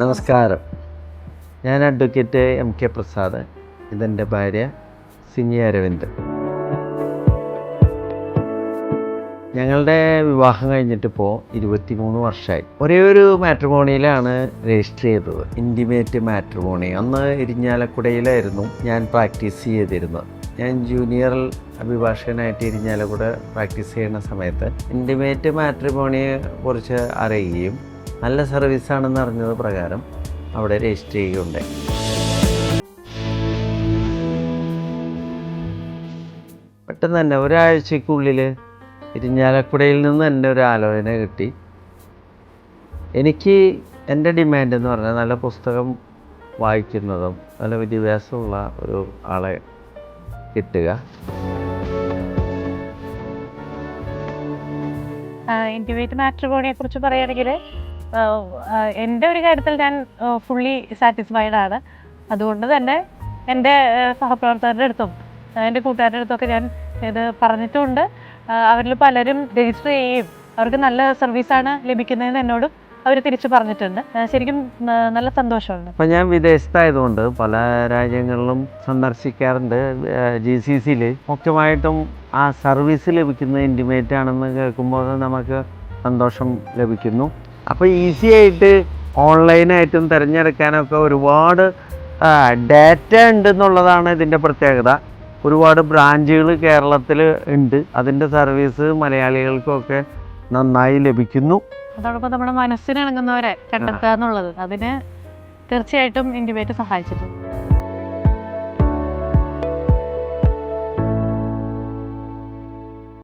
നമസ്കാരം. ഞാൻ advocate MK Prasad. ഇതെൻ്റെ ഭാര്യ സിനി അരവിന്ദ്. ഞങ്ങളുടെ വിവാഹം കഴിഞ്ഞിട്ടിപ്പോൾ 23 വർഷമായി. ഒരേ ഒരു മാട്രിമോണിയിലാണ് രജിസ്റ്റർ ചെയ്തത്, ഇൻറ്റിമേറ്റ് മാട്രിമോണി. അന്ന് ഇരിഞ്ഞാലക്കുടയിലായിരുന്നു ഞാൻ പ്രാക്ടീസ് ചെയ്തിരുന്നത്. ഞാൻ ജൂനിയർ അഭിഭാഷകനായിട്ട് ഇരിഞ്ഞാലക്കുട പ്രാക്ടീസ് ചെയ്യുന്ന സമയത്ത് ഇൻറ്റിമേറ്റ് മാട്രിമോണിയെ കുറിച്ച് അറിയുകയും നല്ല സർവീസാണെന്ന് അറിഞ്ഞത് പ്രകാരം അവിടെ രജിസ്റ്റർ ചെയ്യുകയുണ്ടായി. പെട്ടെന്ന് തന്നെ ഒരാഴ്ചക്കുള്ളിൽ ഇരിഞ്ഞാലക്കുടയിൽ നിന്ന് തന്നെ ഒരു ആലോചന കിട്ടി. എനിക്ക് എൻ്റെ ഡിമാൻഡ് എന്ന് പറഞ്ഞാൽ നല്ല പുസ്തകം വായിക്കുന്നതും നല്ല വിദ്യാഭ്യാസമുള്ള ഒരു ആളെ കിട്ടുക. ഇൻറ്റിമേറ്റ് മാട്രിമോണിയെ കുറിച്ച് പറയുകയാണെങ്കിൽ എൻ്റെ ഒരു കാര്യത്തിൽ ഞാൻ ഫുള്ളി സാറ്റിസ്ഫൈഡ് ആണ്. അതുകൊണ്ട് തന്നെ എൻ്റെ സഹപ്രവർത്തകരുടെ അടുത്തും എൻ്റെ കൂട്ടുകാരുടെ അടുത്തൊക്കെ ഞാൻ ഇത് പറഞ്ഞിട്ടുമുണ്ട്. അവരിൽ പലരും രജിസ്റ്റർ ചെയ്യുകയും അവർക്ക് നല്ല സർവീസാണ് ലഭിക്കുന്നതെന്ന് എന്നോടും അവർ തിരിച്ചു പറഞ്ഞിട്ടുണ്ട്. ശരിക്കും നല്ല സന്തോഷമുണ്ട്. അപ്പം ഞാൻ വിദേശത്തായതുകൊണ്ട് പല രാജ്യങ്ങളിലും സന്ദർശിക്കാറുണ്ട്. GCCയിൽ മുഖ്യമായിട്ടും ആ സർവീസ് ലഭിക്കുന്നത് ഇൻറ്റിമേറ്റ് ആണെന്ന് കേൾക്കുമ്പോൾ നമുക്ക് സന്തോഷം ലഭിക്കുന്നു. അപ്പോൾ ഈസി ആയിട്ട് ഓൺലൈനായിട്ടും തിരഞ്ഞെടുക്കാനൊക്കെ ഒരുപാട് ഡാറ്റ ഉണ്ടെന്നുള്ളതാണ് ഇതിൻ്റെ പ്രത്യേകത. ഒരുപാട് ബ്രാഞ്ചുകൾ കേരളത്തിൽ ഉണ്ട്. അതിൻ്റെ സർവീസ് മലയാളികൾക്കൊക്കെ നന്നായി ലഭിക്കുന്നു. അതോടൊപ്പം നമ്മുടെ മനസ്സിനിണങ്ങുന്നവരെ കണ്ടെത്തുക എന്നുള്ളത് അതിന് തീർച്ചയായിട്ടും ഇൻറ്റിമേറ്റ് സഹായിച്ചിട്ടുണ്ട്.